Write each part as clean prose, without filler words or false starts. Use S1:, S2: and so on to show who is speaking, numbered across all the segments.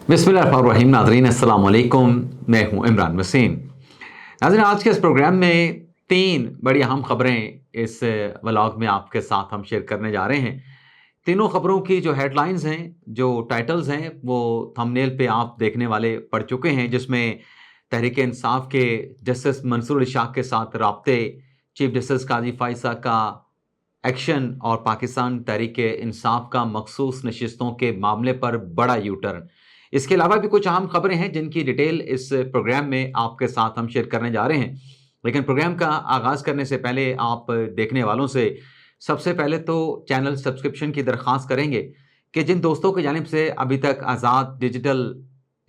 S1: बिस्मिल्लाहिर्रहमानिर्रहीम। नाज़रीन अस्सलाम वालेकुम, मैं हूं इमरान वसीम। नाज़रीन, आज के इस प्रोग्राम में 3 बड़ी अहम खबरें इस व्लॉग में आपके साथ हम शेयर करने जा रहे हैं। तीनों खबरों की जो हेडलाइंस हैं, जो टाइटल्स हैं, वो थंबनेल पे आप देखने वाले पढ़ चुके हैं, जिसमें तहरीक इंसाफ के जस्टिस मंसूर इशाक के साथ राब्ते, चीफ जस्टिस काजी फाइसा का एक्शन और पाकिस्तान तहरीक इंसाफ का मखसूस नशिस्तों के मामले पर बड़ा यू टर्न। इसके अलावा भी कुछ अहम खबरें हैं जिनकी डिटेल इस प्रोग्राम में आपके साथ हम शेयर करने जा रहे हैं। लेकिन प्रोग्राम का आगाज़ करने से पहले आप देखने वालों से सबसे पहले तो चैनल सब्सक्रिप्शन की दरख्वास्त करेंगे कि जिन दोस्तों की जानिब से अभी तक आज़ाद डिजिटल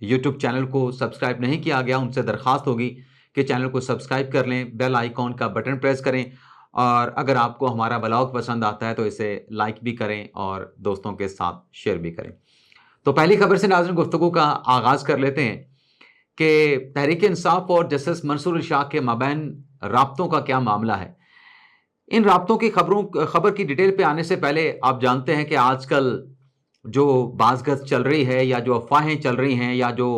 S1: यूट्यूब चैनल को सब्सक्राइब नहीं किया गया, उनसे दरख्वास्त होगी कि चैनल को सब्सक्राइब कर लें, बेल आइकॉन का बटन प्रेस करें और अगर आपको हमारा व्लॉग पसंद आता है तो इसे लाइक भी करें और दोस्तों के साथ शेयर भी करें। तो पहली खबर से नाज़रीन गुफ्तगू का आगाज़ कर लेते हैं कि तहरीक इंसाफ और जस्टिस मंसूर इशाक के माबैन राब्तों का क्या मामला है। इन राब्तों की खबर की डिटेल पे आने से पहले आप जानते हैं कि आजकल जो बाज़गत चल रही है या जो अफवाहें चल रही हैं या जो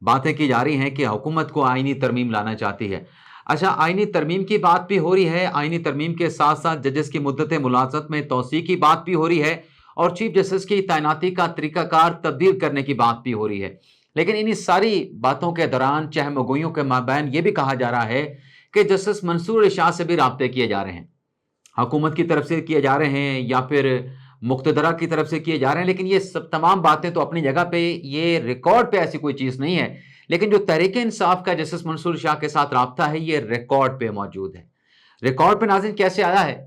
S1: बातें की जा रही हैं कि हुकूमत को आईनी तरमीम लाना चाहती है। अच्छा, आईनी तरमीम की बात भी हो रही है, आईनी तरमीम के साथ साथ जजेस की मुद्दत मुलाज़मत में तौसीक़ की बात भी हो रही है और चीफ जस्टिस की तैनाती का तरीक़ाकार तब्दील करने की बात भी हो रही है। लेकिन इन्हीं सारी बातों के दौरान चहमगोइयों के माबैन ये भी कहा जा रहा है कि जस्टिस मंसूर इशाक से भी राब्ते किए जा रहे हैं, हुकूमत की तरफ से किए जा रहे हैं या फिर मुक़्तदरा की तरफ से किए जा रहे हैं। लेकिन ये सब तमाम बातें तो अपनी जगह पे, ये रिकॉर्ड पे ऐसी कोई चीज़ नहीं है। लेकिन जो तहरीक इंसाफ का जस्टिस मंसूर इशाक के साथ राब्ता है, ये रिकॉर्ड पे मौजूद है। रिकॉर्ड पे नाज़रीन कैसे आया है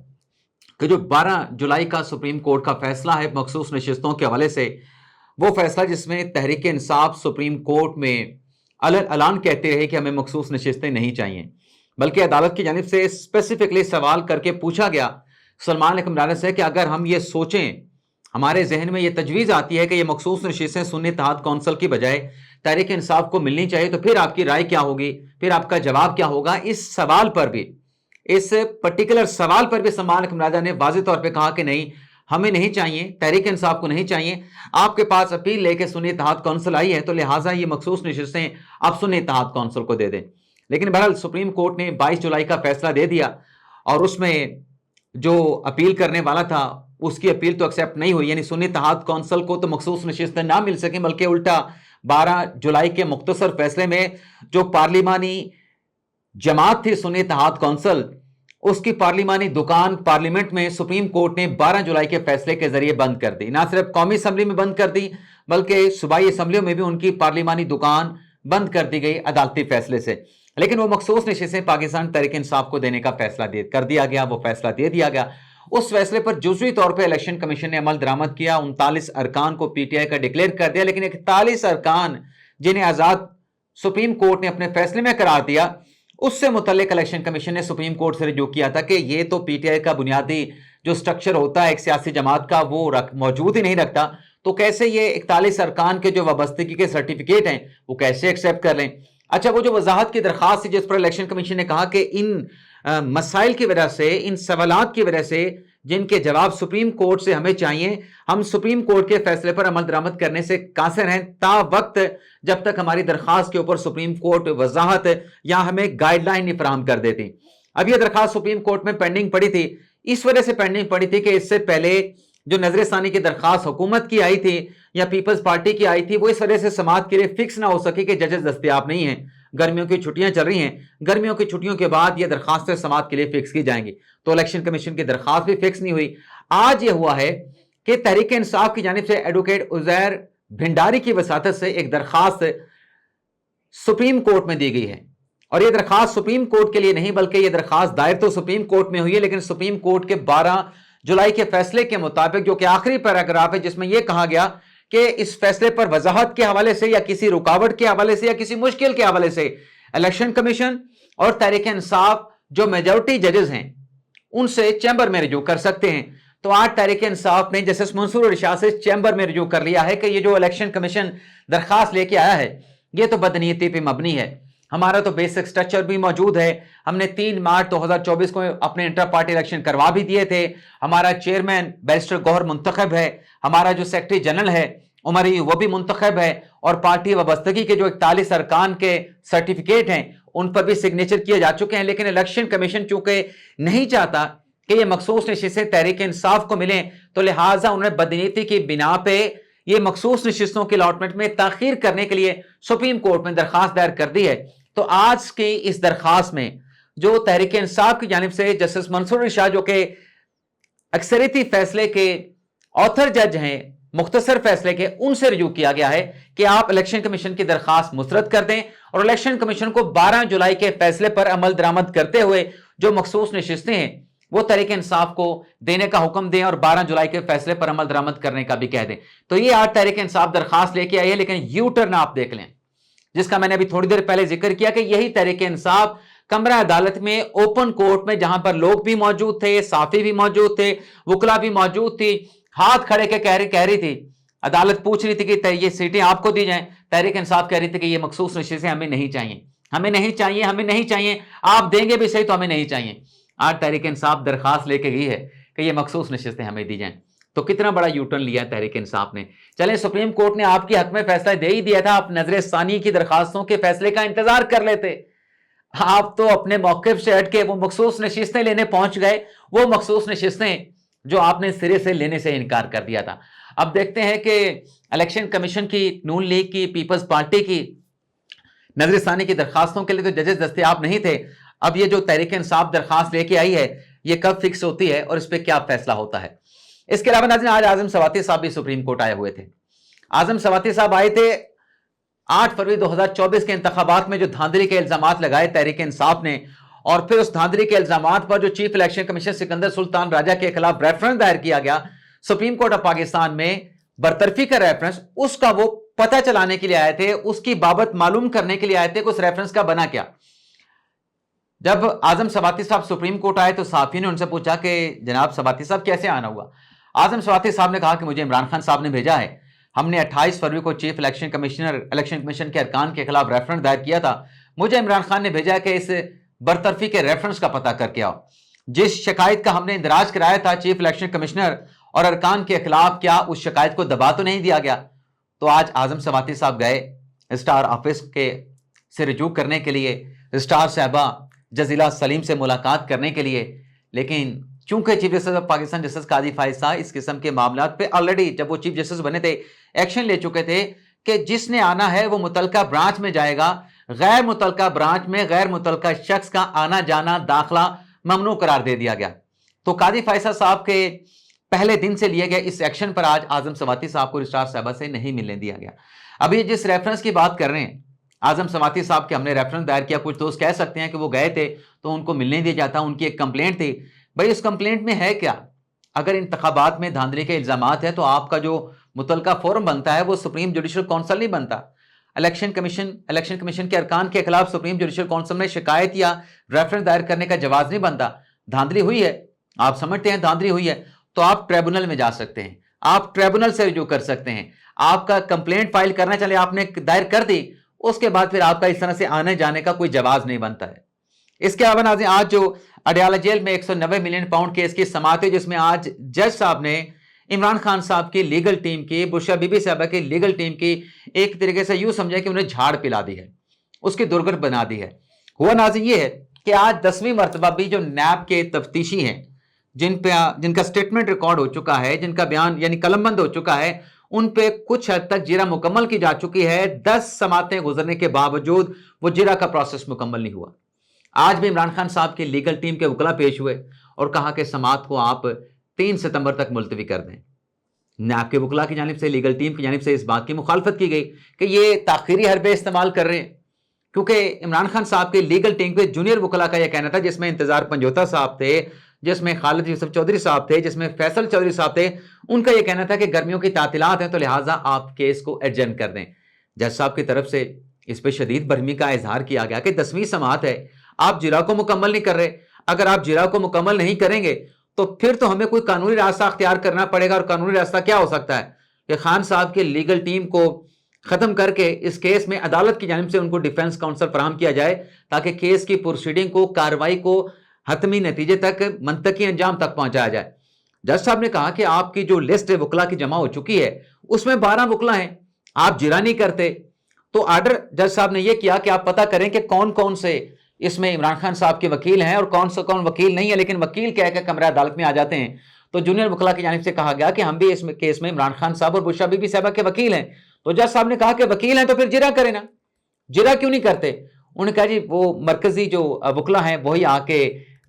S1: कि जो 12 जुलाई का सुप्रीम कोर्ट का फैसला है मखसूस नशिस्तों के हवाले से, वो फैसला जिसमें तहरीक इंसाफ सुप्रीम कोर्ट में अलान कहते रहे कि हमें मखसूस नशिस्तें नहीं चाहिए, बल्कि अदालत की जानिब से स्पेसिफिकली सवाल करके पूछा गया सलमान इमरान से कि अगर हम ये सोचें, हमारे जहन में ये तजवीज़ आती है कि ये मखसूस नशिस्तें सुन्नी इत्तेहाद कौंसिल की बजाय तहरीक इंसाफ को मिलनी चाहिए, तो फिर आपकी राय क्या होगी, फिर आपका जवाब क्या होगा। इस सवाल पर भी, इस पर्टिकुलर सवाल पर भी सलमान इमरान ने वाज़ेह तौर पे कहा कि नहीं, हमें नहीं चाहिए, तहरीक इंसाफ को नहीं चाहिए। आपके पास अपील लेके सुन्नी इत्तेहाद कौंसिल आई है, तो लिहाजा ये मखसूस नशिस्तें आप सुन्नी इत्तेहाद कौंसिल को दे दें। लेकिन बहरहाल सुप्रीम कोर्ट ने 22 जुलाई का फैसला दे दिया और उसमें जो अपील करने वाला था उसकी अपील तो एक्सेप्ट नहीं हुई, यानी सुन्नी इत्तेहाद कौंसिल को तो मखसूस नशिस्तें ना मिल सकें, बल्कि उल्टा 12 जुलाई के मुख्तसर फैसले में जो पार्लिमानी जमात थी सुन्नी इत्तेहाद कौंसिल, उसकी पार्लिमानी दुकान पार्लियामेंट में सुप्रीम कोर्ट ने 12 जुलाई के फैसले के जरिए बंद कर दी। ना सिर्फ कौमी असम्बली में बंद कर दी, बल्कि सूबाई असम्बलियों में भी उनकी पार्लिमानी दुकान बंद कर दी गई अदालती फैसले से। लेकिन वो मखसूस नशिस्तें पाकिस्तान तहरीक इंसाफ को देने का फैसला कर दिया गया, वो फैसला दे दिया गया। उस फैसले पर जुज़वी तौर पर इलेक्शन कमीशन ने अमल दरामद किया, 39 अरकान को पीटीआई का डिक्लेयर कर दिया। लेकिन 41 अरकान जिन्हें आज़ाद सुप्रीम कोर्ट ने अपने फैसले में करार दिया, उससे मुतल्लिक इलेक्शन कमीशन ने सुप्रीम कोर्ट से रुजू किया था कि ये तो पीटीआई का बुनियादी जो स्ट्रक्चर होता है एक सियासी जमात का, वो मौजूद ही नहीं रखता, तो कैसे ये 41 अरकान के जो वाबस्तगी के सर्टिफिकेट हैं वो कैसे एक्सेप्ट कर लें। अच्छा, वो जो वजाहत की दरख्वास्त थी जिस पर इलेक्शन कमीशन ने कहा कि इन मसाइल की वजह से, इन सवालात की वजह से जिनके जवाब सुप्रीम कोर्ट से हमें चाहिए, हम सुप्रीम कोर्ट के फैसले पर अमल दरामद करने से कासिर हैं ता वक्त जब तक हमारी दरख्वास्त के ऊपर सुप्रीम कोर्ट वजाहत या हमें गाइडलाइन नहीं फराहम कर देती। अब यह दरख्वास्त सुप्रीम कोर्ट में पेंडिंग पड़ी थी, इस वजह से पेंडिंग पड़ी थी कि इससे पहले जो नजरसानी की दरख्वास्त हुकूमत की आई थी या पीपल्स पार्टी की आई थी, वो इस वजह से समाअत के लिए फिक्स ना हो सके कि जजेस दस्तयाब नहीं है। गर्मियों की छुट्टियां चल रही हैं, गर्मियों की छुट्टियों के बाद ये दरखास्तें समाअत के लिए फिक्स की जाएंगी, तो इलेक्शन कमीशन की दरखास्त भी फिक्स नहीं हुई। आज ये हुआ है कि तहरीक इंसाफ की जानिब से एडवोकेट उजैर भिंडारी की वसातत से एक दरखास्त सुप्रीम कोर्ट में दी गई है और यह दरखास्त सुप्रीम कोर्ट के लिए नहीं, बल्कि यह दरखास्त दायर तो सुप्रीम कोर्ट में हुई है, लेकिन सुप्रीम कोर्ट के 12 जुलाई के फैसले के मुताबिक, जो कि आखिरी पैराग्राफ है जिसमें यह कहा गया कि इस फैसले पर वजाहत के हवाले से या किसी रुकावट के हवाले से या किसी मुश्किल के हवाले से इलेक्शन कमीशन और तहरीक इंसाफ जो मेजॉरिटी जजेस हैं उनसे चैम्बर में रिजू कर सकते हैं। तो आज तहरीक इंसाफ ने जस्टिस मंसूर इशाक से चैम्बर में रिजू कर लिया है कि ये जो इलेक्शन कमीशन दरखास्त लेके आया है ये तो बदनीयती पे मबनी है। हमारा तो बेसिक स्ट्रक्चर भी मौजूद है, हमने 3 मार्च 2024 को अपने इंटर पार्टी इलेक्शन करवा भी दिए थे, हमारा चेयरमैन बैरिस्टर गौहर मुंतखब है, हमारा जो सेक्रेटरी जनरल है उमरी वो भी मुंतखब है और पार्टी वाबस्तगी के जो 41 अरकान के सर्टिफिकेट हैं उन पर भी सिग्नेचर किए जा चुके हैं। लेकिन इलेक्शन कमीशन चूंकि नहीं चाहता कि ये मखसूस नशिस्तें तहरीक इंसाफ को मिलें, तो लिहाजा उन्होंने बदनीति की बिना पे ये मखसूस नशिस्तों की अलॉटमेंट में ताखीर करने के लिए सुप्रीम कोर्ट में दरखास्त दायर कर दी है। तो आज की इस दरखास्त में जो तहरीक इंसाफ की जानिब से जस्टिस मंसूर अली शाह जो कि अक्सरियती फैसले के ऑथर जज हैं, मुख्तसर फैसले के, उनसे रजू किया गया है कि आप इलेक्शन कमीशन की दरखास्त मुस्तरद कर दें और इलेक्शन कमीशन को 12 जुलाई के फैसले पर अमल दरामद करते हुए जो मखसूस नशिस्तें हैं वो तहरीक इंसाफ को देने का हुक्म दें और 12 जुलाई के फैसले पर अमल दरामद करने का भी कह दें। तो ये आज तहरीक इंसाफ दरखास्त लेके आई है, लेकिन यू टर्न आप देख लें जिसका मैंने अभी थोड़ी देर पहले जिक्र किया कि यही तहरीक इंसाफ कमरा अदालत में ओपन कोर्ट में जहां पर लोग भी मौजूद थे, साफी भी मौजूद थे, वकला भी मौजूद थी, हाथ खड़े के कह रही थी, अदालत पूछ रही थी कि ये सीटें आपको दी जाएं, तहरीक इंसाफ कह रही थी कि ये मखसूस नशिस्तें हमें नहीं चाहिए, हमें नहीं चाहिए, हमें नहीं चाहिए, आप देंगे भी सही तो हमें नहीं चाहिए। आज तहरीक इंसाफ दरखास्त लेके गई है कि ये मखसूस नशिस्तें हमें दी जाएं। तो कितना बड़ा यूटर्न लिया है तहरीक इंसाफ ने। चलें, सुप्रीम कोर्ट ने आपके हक में फैसला दे ही दिया था, आप नजर सानी की दरखास्तों के फैसले का इंतजार कर लेते। आप तो अपने मौके से हट के वो मखसूस नशिस्तें लेने पहुंच गए, वो मखसूस नशिस्तें जो आपने सिरे से लेने से इनकार कर दिया था। अब देखते हैं कि इलेक्शन कमीशन की, नून लीग की, पीपल्स पार्टी की नजर सानी की दरखास्तों के लिए तो जजेस दस्तयाब नहीं थे। अब ये जो तहरीक इंसाफ दरखास्त लेके आई है ये कब फिक्स होती है और इस पर क्या फैसला होता है। इसके अलावा नाज़रीन, आज आजम सवाती साहब भी सुप्रीम कोर्ट आए हुए थे। आजम सवाती साहब आए थे 8 फरवरी 2024 के इंतखाबात में जो धांधली के इल्जामात लगाए तहरीक इंसाफ ने, और फिर उस धांधली के इल्जामात पर जो chief election commission Sikandar Sultan Raja के खिलाफ रेफरेंस दायर किया गया सुप्रीम कोर्ट ऑफ पाकिस्तान में, बरतरफी का रेफरेंस, उसका वो पता चलाने के लिए आए थे, उसकी बाबत मालूम करने के लिए आए थे कि उस रेफरेंस का बना क्या। जब आजम सवाती साहब सुप्रीम कोर्ट आए तो साफी ने उनसे पूछा कि जनाब सवाती साहब कैसे आना हुआ। आजम सवाती साहब ने कहा कि मुझे इमरान खान साहब ने भेजा है, हमने 28 फरवरी को चीफ इलेक्शन कमीशन के अरकान के खिलाफ रेफरेंस दायर किया था, मुझे इमरान खान ने भेजा है कि इस बरतरफी के रेफरेंस का पता करके आओ। जिस शिकायत का हमने इंदराज कराया था चीफ इलेक्शन कमिश्नर और अरकान के खिलाफ, क्या उस शिकायत को दबा तो नहीं दिया गया। तो आज आजम सवाती साहब गए स्टार ऑफिस के से रजू करने के लिए, स्टार साहबा जजीला सलीम से मुलाकात करने के लिए, लेकिन चूंकि chief justice of Pakistan justice Qazi Faez साहब इस किस्म के मामलात पे ऑलरेडी जब वो चीफ जस्टिस बने थे एक्शन ले चुके थे कि जिसने आना है वो मुतलका ब्रांच में जाएगा, गैर मुतलका ब्रांच में गैर मुतलका शख्स का आना जाना दाखिला ममनू करार दे दिया गया। तो काजी फाइज साहब के पहले दिन से लिए गए इस एक्शन पर आज आजम सवाती साहब को रजिस्ट्रार साहबा से नहीं मिलने दिया गया। अभी जिस रेफरेंस की बात कर रहे हैं आजम सवाती साहब के, हमने रेफरेंस दायर किया, कुछ दोस्त कह सकते हैं कि वो गए थे तो उनको मिलने दिया जाता, उनकी एक कंप्लेंट थी। भाई उस कंप्लेंट में है क्या? अगर इंतखाबात में धांधली के इल्जामात है तो आपका जो मुतलका फोरम बनता है वो सुप्रीम जुडिशल काउंसिल नहीं बनता। इलेक्शन कमीशन के अरकान के खिलाफ सुप्रीम जुडिशल काउंसिल में शिकायत या रेफरेंस दायर करने का जवाब नहीं बनता। धांधली हुई है, आप समझते हैं धांधली हुई है, तो आप ट्रिब्यूनल में जा सकते हैं, आप ट्रिब्यूनल से रजू कर सकते हैं। आपका कंप्लेंट फाइल करना चले, आपने दायर कर दी, उसके बाद फिर आपका इस तरह से आने जाने का कोई जवाब नहीं बनता है। इसके अलावा नाज़रीन, आज जो अडयाला जेल में 190 मिलियन पाउंड केस की समाअत है, जिसमें आज जज साहब ने इमरान खान साहब की लीगल टीम की, बुशरा बीबी साहबा की लीगल टीम की एक तरीके से यूं समझा कि उन्हें झाड़ पिला दी है, उसकी दुर्गत बना दी है। हुआ नाज़रीन ये है कि आज 10वीं मरतबा भी जो नैब के तफ्तीशी हैं, जिनका स्टेटमेंट रिकॉर्ड हो चुका है, जिनका बयान यानी कलमबंद हो चुका है, उन पे कुछ हद तक जिरा मुकम्मल की जा चुकी है। 10 समातें गुजरने के बावजूद वो जिरा का प्रोसेस मुकम्मल नहीं हुआ। आज भी इमरान खान साहब की लीगल टीम के वकला पेश हुए और कहा कि समात को आप 3 सितंबर तक मुलतवी कर दें। नैब के वकला की जानिब से, लीगल टीम की जानिब से इस बात की मुखालफत की गई कि ये ताखीरी हरबे इस्तेमाल कर रहे हैं, क्योंकि इमरान खान साहब के लीगल टीम के जूनियर वकला का यह कहना था, जिसमें इंतजार पंजोता साहब थे, जिसमें खालिद यूसुफ चौधरी साहब थे, जिसमें फैसल चौधरी साहब थे, उनका यह कहना था कि गर्मियों की तातीलात हैं तो लिहाजा आप केस को एडजर्न कर दें। जज साहब की तरफ से इस पर शदीद बरहमी का इजहार किया गया कि 10वीं समाअत है, आप जिरा को मुकम्मल नहीं कर रहे। अगर आप जिरा को मुकम्मल नहीं करेंगे तो फिर तो हमें कोई कानूनी रास्ता अख्तियार करना पड़ेगा। और कानूनी रास्ता क्या हो सकता है कि खान साहब की लीगल टीम को खत्म करके इस केस में अदालत की जानिब से उनको डिफेंस काउंसिल फराहम किया जाए, ताकि केस की प्रोसीडिंग को, कार्रवाई को हतमी नतीजे तक, मंतकी अंजाम तक पहुंचाया जाए। जज साहब ने कहा कि आपकी जो लिस्ट वकला की जमा हो चुकी है उसमें 12 वकला हैं, आप जिरा नहीं करते। तो आर्डर जज साहब ने यह किया कि आप पता करें कि कौन कौन से इसमें इमरान खान साहब के वकील हैं और कौन से कौन वकील नहीं है, लेकिन वकील कह के कमरा अदालत में आ जाते हैं। तो जूनियर वकला की जानिब से कहा गया कि हम भी इस केस में इमरान खान साहब और बुशरा बीबी साहबा के वकील हैं। तो जज साहब ने कहा कि वकील हैं तो फिर जिरा करें ना, जिरा क्यों नहीं करते? उन्होंने कहा जी वो मरकजी जो वकला हैं वही आके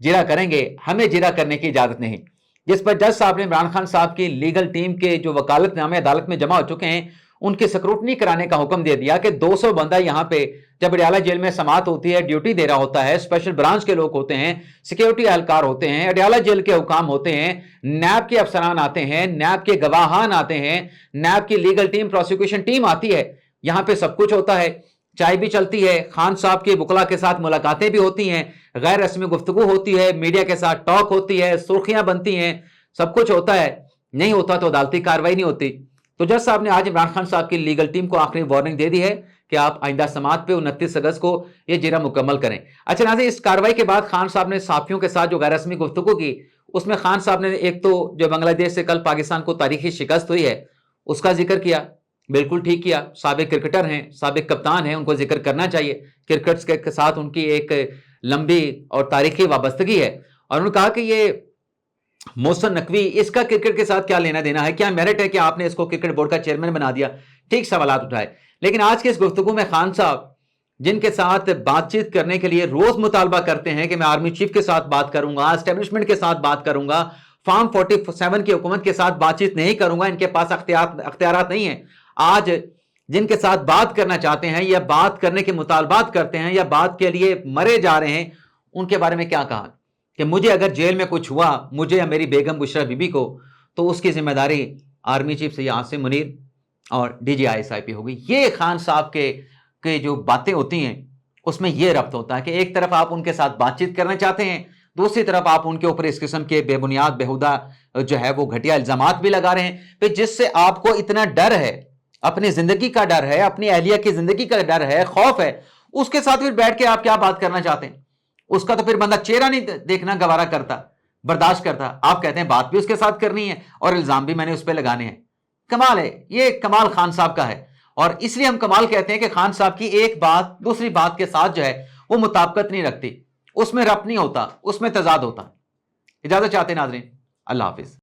S1: जिरा करेंगे, हमें जिरा करने की इजाजत नहीं। जिस पर जज साहब ने इमरान खान साहब की लीगल टीम के जो वकालतनामे अदालत में जमा हो चुके हैं उनकी स्क्रूटनी कराने का हुक्म दे दिया कि 200 बंदा यहां पे जब अडयाला जेल में समात होती है, ड्यूटी दे रहा होता है, स्पेशल ब्रांच के लोग होते हैं, सिक्योरिटी एहलकार होते हैं, अडयाला जेल के हुकाम होते हैं, नैब के अफसरान आते हैं, नैब के गवाहान आते हैं, नैब की लीगल टीम, प्रोसिक्यूशन टीम आती है, यहां पे सब कुछ होता है, चाय भी चलती है, खान साहब के वकला के साथ मुलाकातें भी होती हैं, गैर रस्मी गुफ्तगू होती है, मीडिया के साथ टॉक होती है, सुर्खियां बनती हैं, सब कुछ होता है। नहीं होता तो अदालती कार्रवाई नहीं होती। तो जज साहब ने आज इमरान खान साहब की लीगल टीम को आखिरी वार्निंग दे दी है कि आप आइंदा समात पे 29 अगस्त को ये जिरा मुकम्मल करें। अच्छा नाज़रीन, इस कार्रवाई के बाद खान साहब ने साफियों के साथ जो गैर रस्मी गुफ्तगू की उसमें खान साहब ने एक तो जो बांग्लादेश से कल पाकिस्तान को तारीखी शिकस्त हुई है उसका जिक्र किया, बिल्कुल ठीक किया। साबिक क्रिकेटर हैं, साबिक कप्तान हैं, उनको जिक्र करना चाहिए। क्रिकेट के साथ उनकी एक लंबी और तारीखी वाबस्तगी है। और उन्होंने कहा कि ये मोहसिन नकवी, इसका क्रिकेट के साथ क्या लेना देना है, क्या मेरिट है कि आपने इसको क्रिकेट बोर्ड का चेयरमैन बना दिया? ठीक सवालात उठाए। लेकिन आज के इस गुफ्तगू में खान साहब जिनके साथ बातचीत करने के लिए रोज मुतालबा करते हैं कि मैं आर्मी चीफ के साथ बात करूंगा, एस्टेब्लिशमेंट के साथ बात करूंगा, फार्म 47 की हुकूमत के साथ बातचीत नहीं करूंगा, इनके पास अख्तियारात नहीं है, आज जिनके साथ बात करना चाहते हैं या बात करने के मुतालबात करते हैं या बात के लिए मरे जा रहे हैं, उनके बारे में क्या कहा कि मुझे अगर जेल में कुछ हुआ, मुझे या मेरी बेगम बुशरा बीबी को, तो उसकी जिम्मेदारी आर्मी चीफ सैयद आसिम मुनीर और DGI-SIP होगी। ये खान साहब के जो बातें होती हैं उसमें ये रब्त होता है कि एक तरफ आप उनके साथ बातचीत करना चाहते हैं, दूसरी तरफ आप उनके ऊपर इस किस्म के बेबुनियाद बेहुदा जो है वो घटिया इल्जामात भी लगा रहे हैं, फिर जिससे आपको इतना डर है, अपनी जिंदगी का डर है, अपनी अहलिया की जिंदगी का डर है, खौफ है, उसके साथ फिर बैठ के आप क्या बात करना चाहते हैं? उसका तो फिर बंदा चेहरा नहीं देखना गवारा करता, बर्दाश्त करता। आप कहते हैं बात भी उसके साथ करनी है और इल्जाम भी मैंने उस पर लगाने हैं। कमाल है, ये कमाल खान साहब का है। और इसलिए हम कमाल कहते हैं कि खान साहब की एक बात दूसरी बात के साथ जो है वो मुताबिकत नहीं रखती, उसमें रब्त नहीं होता, उसमें तजाद होता। इजाजत चाहते हैं नाज़रीन, अल्लाह हाफिज।